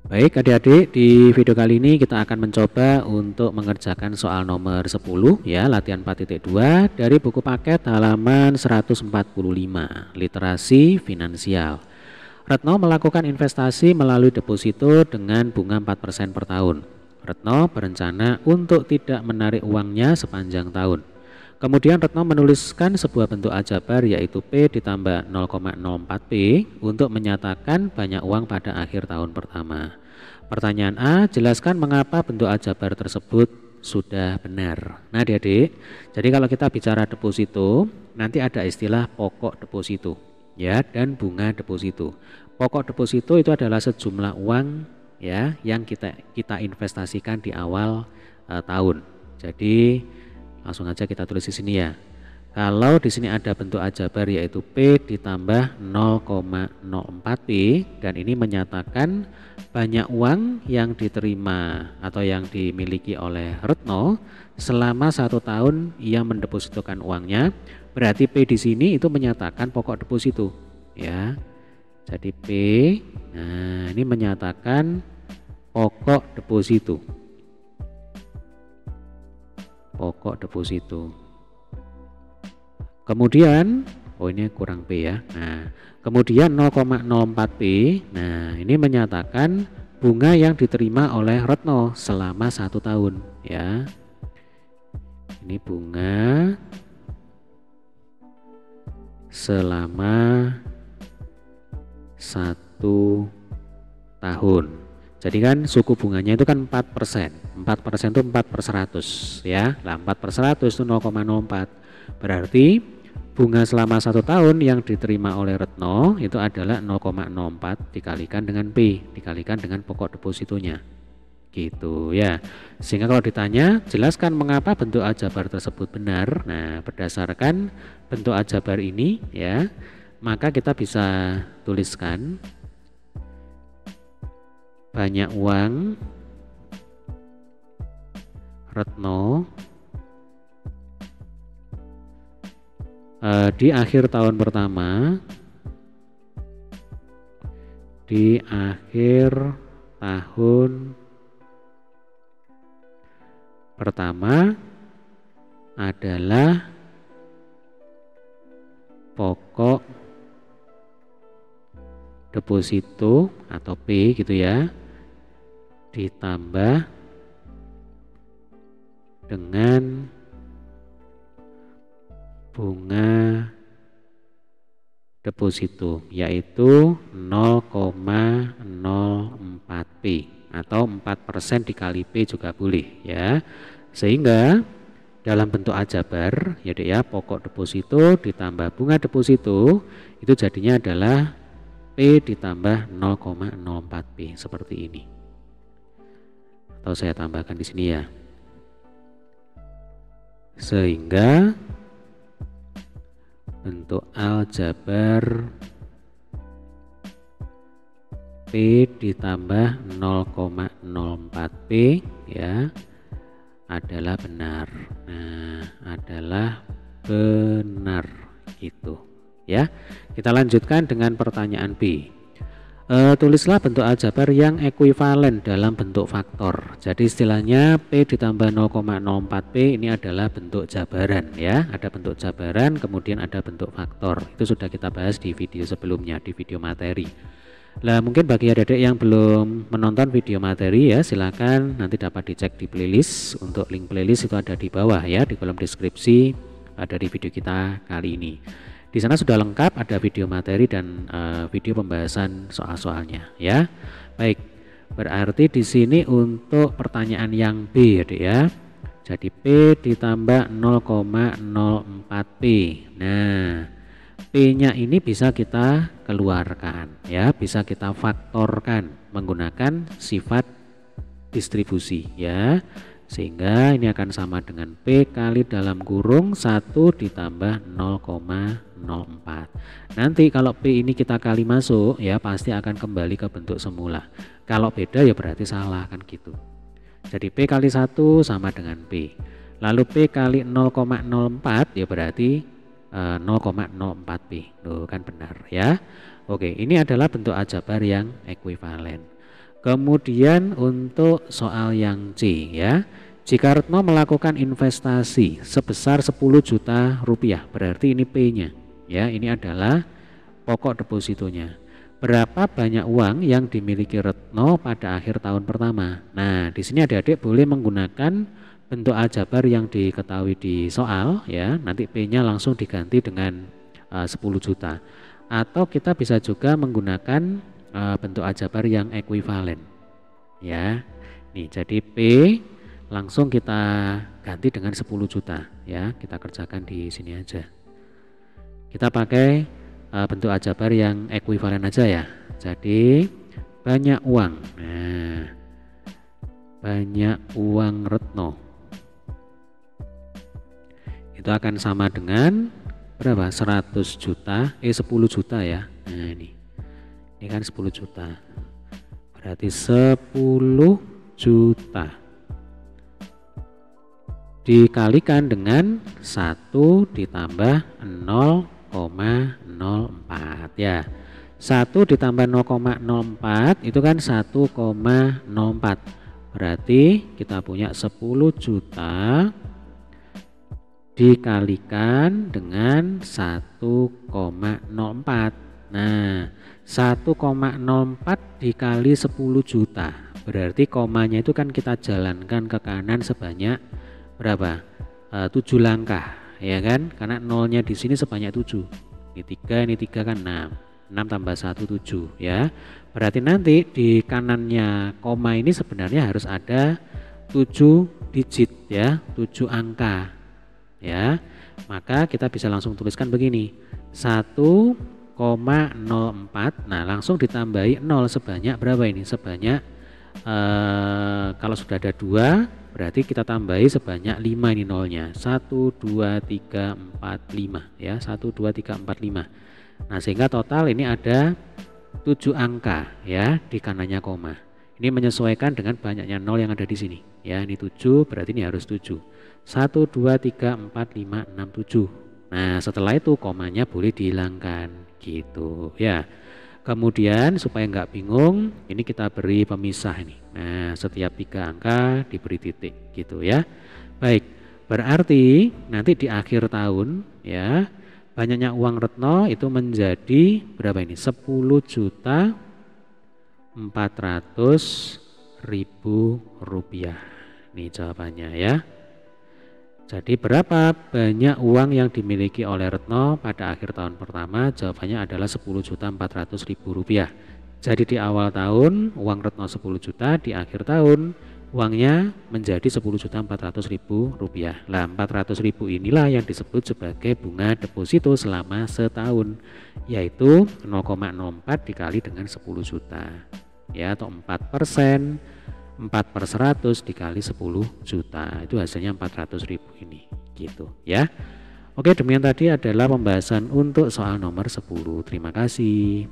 Baik adik-adik, di video kali ini kita akan mencoba untuk mengerjakan soal nomor 10 ya, latihan 4.2 dari buku paket halaman 145, literasi finansial. Retno melakukan investasi melalui deposito dengan bunga 4% per tahun. Retno berencana untuk tidak menarik uangnya sepanjang tahun. Kemudian Retno menuliskan sebuah bentuk aljabar yaitu P ditambah 0,04 P untuk menyatakan banyak uang pada akhir tahun pertama. Pertanyaan A, jelaskan mengapa bentuk aljabar tersebut sudah benar. Nah adik-adik, jadi kalau kita bicara deposito, nanti ada istilah pokok deposito ya dan bunga deposito. Pokok deposito itu adalah sejumlah uang ya yang kita investasikan di awal tahun. Jadi langsung aja kita tulis di sini ya. Kalau di sini ada bentuk aljabar yaitu P ditambah 0,04 P dan ini menyatakan banyak uang yang diterima atau yang dimiliki oleh Retno selama 1 tahun ia mendepositokan uangnya. Berarti P di sini itu menyatakan pokok deposito ya. Jadi P, nah ini menyatakan pokok deposito. Pokok deposito. Kemudian, oh ini kurang P ya. Nah, kemudian 0,04 P. Nah, ini menyatakan bunga yang diterima oleh Retno selama 1 tahun ya. Ini bunga selama 1 tahun. Jadi kan suku bunganya itu kan 4%. 4% itu 4 per 100 ya. Nah 4 per 100 itu 0,04. Berarti bunga selama 1 tahun yang diterima oleh Retno itu adalah 0,04 dikalikan dengan P, dikalikan dengan pokok depositonya. Gitu ya. Sehingga kalau ditanya, jelaskan mengapa bentuk aljabar tersebut benar. Nah, berdasarkan bentuk aljabar ini ya, maka kita bisa tuliskan banyak uang Retno di akhir tahun pertama, di akhir tahun pertama adalah pokok deposito atau P gitu ya, ditambah dengan bunga deposito yaitu 0,04 P atau 4% dikali P juga boleh ya. Sehingga dalam bentuk aljabar ya dek ya, pokok deposito ditambah bunga deposito itu jadinya adalah P ditambah 0,04 P seperti ini. Atau saya tambahkan di sini ya. Sehingga bentuk aljabar P ditambah 0,04 P ya adalah benar. Nah, adalah benar gitu ya. Kita lanjutkan dengan pertanyaan B. Tulislah bentuk aljabar yang ekuivalen dalam bentuk faktor. Jadi istilahnya P ditambah 0,04 P ini adalah bentuk jabaran ya. Ada bentuk jabaran, kemudian ada bentuk faktor. Itu sudah kita bahas di video sebelumnya, di video materi. Nah, mungkin bagi adik-adik yang belum menonton video materi ya, silakan nanti dapat dicek di playlist. Untuk link playlist itu ada di bawah ya, di kolom deskripsi dari video kita kali ini. Di sana sudah lengkap, ada video materi dan video pembahasan soal-soalnya ya. Baik, berarti di sini untuk pertanyaan yang B ya dek ya. Jadi P ditambah 0,04 P. Nah, P-nya ini bisa kita keluarkan ya, bisa kita faktorkan menggunakan sifat distribusi ya. Sehingga ini akan sama dengan P kali dalam kurung 1 ditambah 0,04. Nanti kalau P ini kita kali masuk ya pasti akan kembali ke bentuk semula. Kalau beda ya berarti salah kan gitu. Jadi P kali 1 sama dengan P. Lalu P kali 0,04 ya berarti 0,04 P. Loh kan benar ya. Oke, ini adalah bentuk aljabar yang ekuivalen. Kemudian untuk soal yang C ya. Jika Retno melakukan investasi sebesar 10 juta rupiah, berarti ini P-nya ya, ini adalah pokok depositonya. Berapa banyak uang yang dimiliki Retno pada akhir tahun pertama? Nah, di sini adik-adik boleh menggunakan bentuk aljabar yang diketahui di soal ya. Nanti P-nya langsung diganti dengan 10 juta. Atau kita bisa juga menggunakan bentuk aljabar yang ekuivalen ya. Nih, jadi P langsung kita ganti dengan 10 juta ya. Kita kerjakan di sini aja. Kita pakai bentuk aljabar yang ekuivalen aja ya. Jadi banyak uang. Nah, banyak uang Retno itu akan sama dengan berapa? 100 juta 10 juta ya. Nah, ini kan 10 juta. Berarti 10 juta dikalikan dengan 1 ditambah 0,04 ya. 1 ditambah 0,04 itu kan 1,04. Berarti kita punya 10 juta dikalikan dengan 1,04. Nah, 1,04 dikali 10 juta. Berarti komanya itu kan kita jalankan ke kanan sebanyak berapa? 7 langkah ya kan, karena nolnya di sini sebanyak 7. Ini 3 kan 6 tambah 1 7 ya. Berarti nanti di kanannya koma ini sebenarnya harus ada 7 digit ya, 7 angka ya. Maka kita bisa langsung tuliskan begini, 1,04. Nah, langsung ditambahi 0 sebanyak berapa ini? Sebanyak kalau sudah ada 2 berarti kita tambahi sebanyak 5 ini nolnya. 1 2 3 4 5 ya. 1 2 3 4 5. Nah, sehingga total ini ada 7 angka ya di kanannya koma. Ini menyesuaikan dengan banyaknya nol yang ada di sini ya. Ini 7 berarti ini harus 7. 1 2 3 4 5 6 7. Nah, setelah itu komanya boleh dihilangkan gitu ya. Kemudian supaya nggak bingung, ini kita beri pemisah nih. Nah, setiap 3 angka diberi titik gitu ya. Baik, berarti nanti di akhir tahun ya, banyaknya uang Retno itu menjadi berapa ini? 10.400.000 rupiah. Nih jawabannya ya. Jadi berapa banyak uang yang dimiliki oleh Retno pada akhir tahun pertama? Jawabannya adalah 10.400.000 rupiah. Jadi di awal tahun uang Retno 10 juta, di akhir tahun uangnya menjadi 10.400.000 rupiah. Nah, 400.000 inilah yang disebut sebagai bunga deposito selama setahun, yaitu 0,04 dikali dengan 10 juta ya, atau 4%. 4/100 dikali 10 juta itu hasilnya 400.000 ini gitu ya. Oke, demikian tadi adalah pembahasan untuk soal nomor 10. Terima kasih.